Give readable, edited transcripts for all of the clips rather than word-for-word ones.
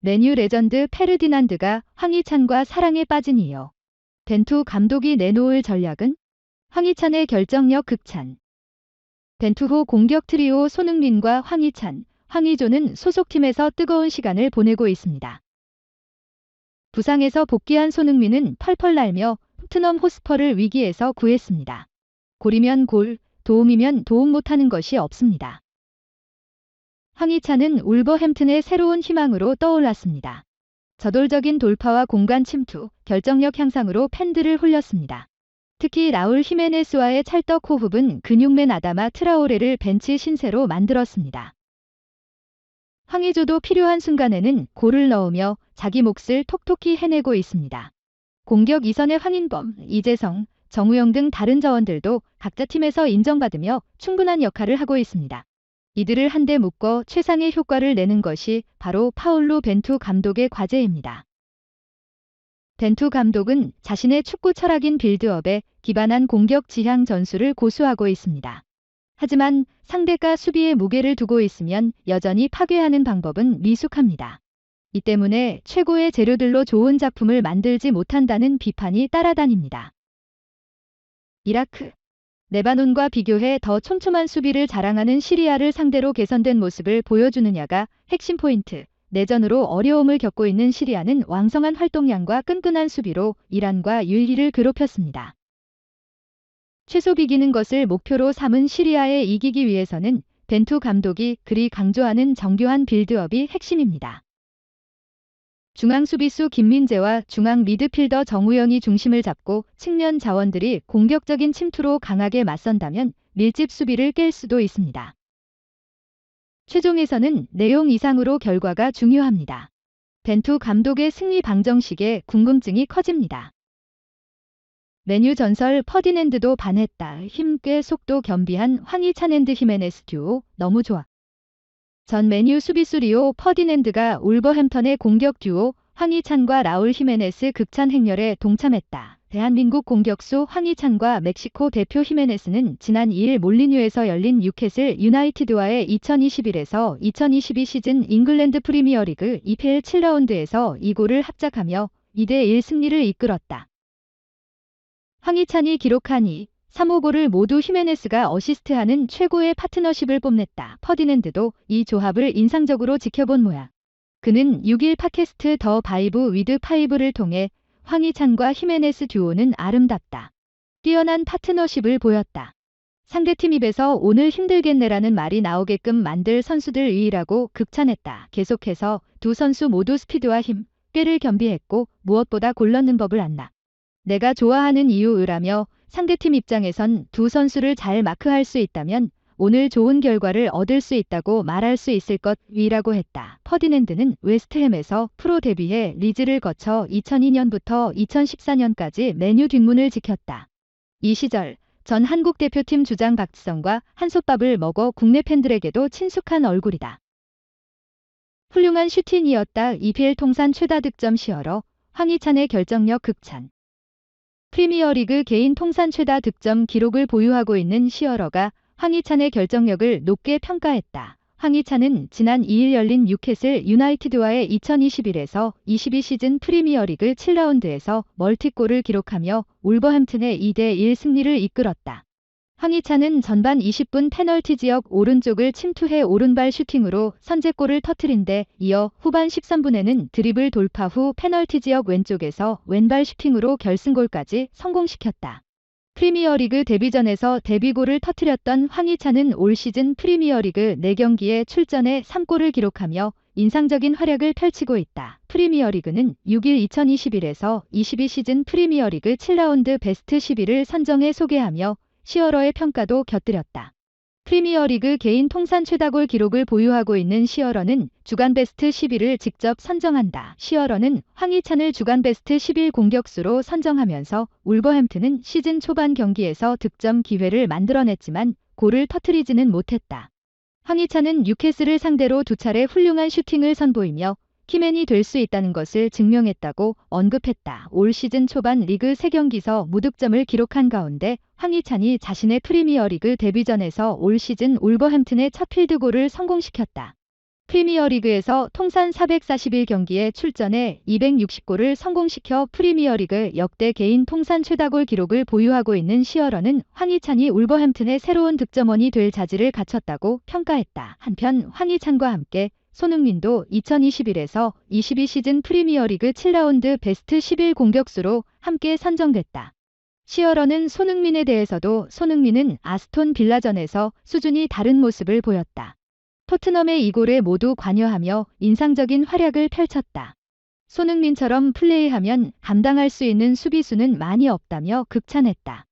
맨유 레전드 페르디난드가 황희찬과 사랑에 빠진 이유. 벤투 감독이 내놓을 전략은? 황희찬의 결정력 극찬. 벤투 후 공격 트리오 손흥민과 황희찬, 황희조는 소속팀에서 뜨거운 시간을 보내고 있습니다. 부상에서 복귀한 손흥민은 펄펄 날며 토트넘 호스퍼를 위기에서 구했습니다. 골이면 골, 도움이면 도움 못하는 것이 없습니다. 황희찬은 울버햄튼의 새로운 희망으로 떠올랐습니다. 저돌적인 돌파와 공간 침투, 결정력 향상으로 팬들을 홀렸습니다. 특히 라울 히메네스와의 찰떡 호흡은 근육맨 아다마 트라오레를 벤치 신세로 만들었습니다. 황희조도 필요한 순간에는 골을 넣으며 자기 몫을 톡톡히 해내고 있습니다. 공격 이선의 황인범, 이재성, 정우영 등 다른 자원들도 각자 팀에서 인정받으며 충분한 역할을 하고 있습니다. 이들을 한데 묶어 최상의 효과를 내는 것이 바로 파울로 벤투 감독의 과제입니다. 벤투 감독은 자신의 축구 철학인 빌드업에 기반한 공격 지향 전술을 고수하고 있습니다. 하지만 상대가 수비에 무게를 두고 있으면 여전히 파괴하는 방법은 미숙합니다. 이 때문에 최고의 재료들로 좋은 작품을 만들지 못한다는 비판이 따라다닙니다. 이라크, 레바논과 비교해 더 촘촘한 수비를 자랑하는 시리아를 상대로 개선된 모습을 보여주느냐가 핵심 포인트. 내전으로 어려움을 겪고 있는 시리아는 왕성한 활동량과 끈끈한 수비로 이란과 유일기를 괴롭혔습니다. 최소 비기는 것을 목표로 삼은 시리아에 이기기 위해서는 벤투 감독이 그리 강조하는 정교한 빌드업이 핵심입니다. 중앙 수비수 김민재와 중앙 미드필더 정우영이 중심을 잡고 측면 자원들이 공격적인 침투로 강하게 맞선다면 밀집 수비를 깰 수도 있습니다. 최종에서는 내용 이상으로 결과가 중요합니다. 벤투 감독의 승리 방정식에 궁금증이 커집니다. 맨유 전설 퍼디낸드도 반했다. 힘 꽤 속도 겸비한 황희찬 앤드 히메네스 듀오 너무 좋아. 전 맨유 수비수 리오 퍼디낸드가 울버햄턴의 공격 듀오 황희찬과 라울 히메네스 극찬 행렬에 동참했다. 대한민국 공격수 황희찬과 멕시코 대표 히메네스는 지난 2일 몰리뉴에서 열린 뉴캐슬 유나이티드와의 2021에서 2022 시즌 잉글랜드 프리미어리그 EPL 7라운드에서 2골을 합작하며 2대1 승리를 이끌었다. 황희찬이 기록한 이 3호골을 모두 히메네스가 어시스트하는 최고의 파트너십을 뽐냈다. 퍼디낸드도 이 조합을 인상적으로 지켜본 모양. 그는 6일 팟캐스트 더 바이브 위드 파이브를 통해 황희찬과 히메네스 듀오는 아름답다. 뛰어난 파트너십을 보였다. 상대팀 입에서 오늘 힘들겠네라는 말이 나오게끔 만들 선수들 의의라고 극찬했다. 계속해서 두 선수 모두 스피드와 힘, 꾀를 겸비했고 무엇보다 골 넣는 법을 안다. 내가 좋아하는 이유라며 상대팀 입장에선 두 선수를 잘 마크할 수 있다면 오늘 좋은 결과를 얻을 수 있다고 말할 수 있을 것이라고 했다. 퍼디낸드는 웨스트햄에서 프로 데뷔해 리즈를 거쳐 2002년부터 2014년까지 맨유 뒷문을 지켰다. 이 시절 전 한국 대표팀 주장 박지성과 한솥밥을 먹어 국내 팬들에게도 친숙한 얼굴이다. 훌륭한 슈팅이었다. EPL 통산 최다 득점 시어러 황희찬의 결정력 극찬. 프리미어리그 개인 통산 최다 득점 기록을 보유하고 있는 시어러가 황희찬의 결정력을 높게 평가했다. 황희찬은 지난 2일 열린 뉴캐슬 유나이티드와의 2021에서 22 시즌 프리미어리그 7라운드에서 멀티골을 기록하며 울버햄튼의 2대1 승리를 이끌었다. 황희찬은 전반 20분 페널티 지역 오른쪽을 침투해 오른발 슈팅으로 선제골을 터뜨린 데 이어 후반 13분에는 드리블 돌파 후 페널티 지역 왼쪽에서 왼발 슈팅으로 결승골까지 성공시켰다. 프리미어리그 데뷔전에서 데뷔골을 터뜨렸던 황희찬은 올 시즌 프리미어리그 4경기에 출전해 3골을 기록하며 인상적인 활약을 펼치고 있다. 프리미어리그는 6일 2021에서 22 시즌 프리미어리그 7라운드 베스트 11을 선정해 소개하며 시어러의 평가도 곁들였다. 프리미어리그 개인 통산 최다골 기록을 보유하고 있는 시어러는 주간 베스트 11을 직접 선정한다. 시어러는 황희찬을 주간 베스트 11 공격수로 선정하면서 울버햄튼은 시즌 초반 경기에서 득점 기회를 만들어냈지만 골을 터뜨리지는 못했다. 황희찬은 뉴캐슬을 상대로 2차례 훌륭한 슈팅을 선보이며 키맨이 될 수 있다는 것을 증명했다고 언급했다. 올 시즌 초반 리그 3경기서 무득점을 기록한 가운데 황희찬이 자신의 프리미어리그 데뷔전에서 올 시즌 울버햄튼의 첫 필드골을 성공시켰다. 프리미어리그에서 통산 441경기에 출전해 260골을 성공시켜 프리미어리그 역대 개인 통산 최다골 기록을 보유하고 있는 시어러는 황희찬이 울버햄튼의 새로운 득점원이 될 자질을 갖췄다고 평가했다. 한편 황희찬과 함께 손흥민도 2021에서 22 시즌 프리미어리그 7라운드 베스트 11 공격수로 함께 선정됐다. 시어러는 손흥민에 대해서도 손흥민은 아스톤 빌라전에서 수준이 다른 모습을 보였다. 토트넘의 2골에 모두 관여하며 인상적인 활약을 펼쳤다. 손흥민처럼 플레이하면 감당할 수 있는 수비수는 많이 없다며 극찬했다.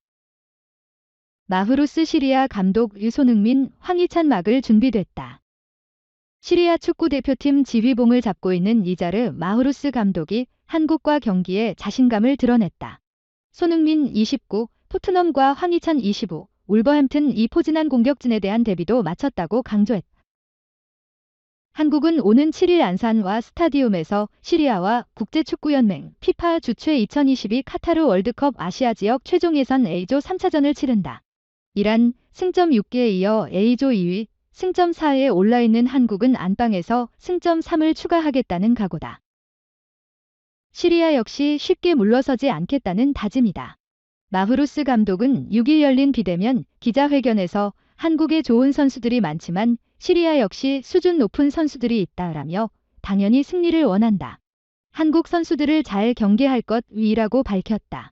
마흐루스 시리아 감독 손흥민, 황희찬 막을 준비됐다. 시리아 축구대표팀 지휘봉을 잡고 있는 니자르 마흐루스 감독이 한국과 경기에 자신감을 드러냈다. 손흥민 29, 토트넘과 황희찬 25, 울버햄튼 이 포진한 공격진에 대한 대비도 마쳤다고 강조했다. 한국은 오는 7일 안산와 스타디움에서 시리아와 국제축구연맹 피파 주최 2022 카타르 월드컵 아시아 지역 최종 예선 A조 3차전을 치른다. 이란 승점 6개에 이어 A조 2위, 승점 4에 올라있는 한국은 안방에서 승점 3을 추가하겠다는 각오다. 시리아 역시 쉽게 물러서지 않겠다는 다짐이다. 마흐루스 감독은 6일 열린 비대면 기자회견에서 한국에 좋은 선수들이 많지만 시리아 역시 수준 높은 선수들이 있다라며 당연히 승리를 원한다. 한국 선수들을 잘 경계할 것 위라고 밝혔다.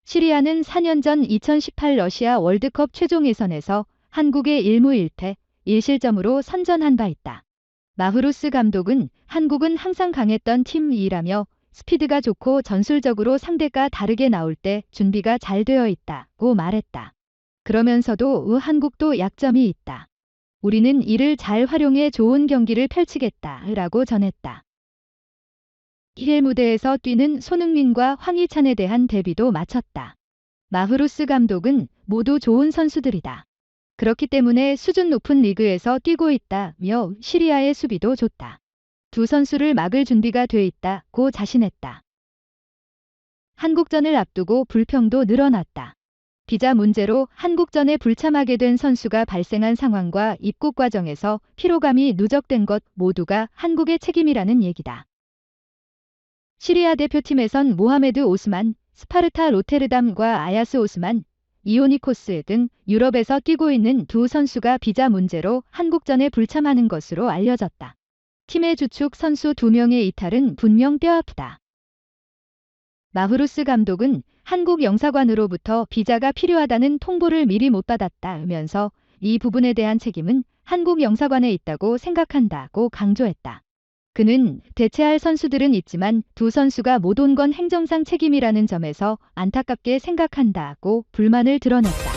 시리아는 4년 전 2018 러시아 월드컵 최종 예선에서 한국의 1무 1패 1실점으로 선전한 바 있다. 마흐루스 감독은 한국은 항상 강했던 팀이라며 스피드가 좋고 전술적으로 상대가 다르게 나올 때 준비가 잘 되어 있다고 말했다. 그러면서도 한국도 약점이 있다. 우리는 이를 잘 활용해 좋은 경기를 펼치겠다라고 전했다. 1회 무대에서 뛰는 손흥민과 황희찬에 대한 대비도 마쳤다. 마흐루스 감독은 모두 좋은 선수들이다. 그렇기 때문에 수준 높은 리그에서 뛰고 있다며 시리아의 수비도 좋다. 두 선수를 막을 준비가 돼 있다고 자신했다. 한국전을 앞두고 불평도 늘어났다. 비자 문제로 한국전에 불참하게 된 선수가 발생한 상황과 입국 과정에서 피로감이 누적된 것 모두가 한국의 책임이라는 얘기다. 시리아 대표팀에선 모하메드 오스만, 스파르타 로테르담과 아야스 오스만, 이오니코스 등 유럽에서 뛰고 있는 두 선수가 비자 문제로 한국전에 불참하는 것으로 알려졌다. 팀의 주축 선수 2명의 이탈은 분명 뼈아프다. 마흐루스 감독은 한국 영사관으로부터 비자가 필요하다는 통보를 미리 못 받았다면서 이 부분에 대한 책임은 한국 영사관에 있다고 생각한다고 강조했다. 그는 대체할 선수들은 있지만 두 선수가 못 온 건 행정상 책임이라는 점에서 안타깝게 생각한다고 불만을 드러냈다.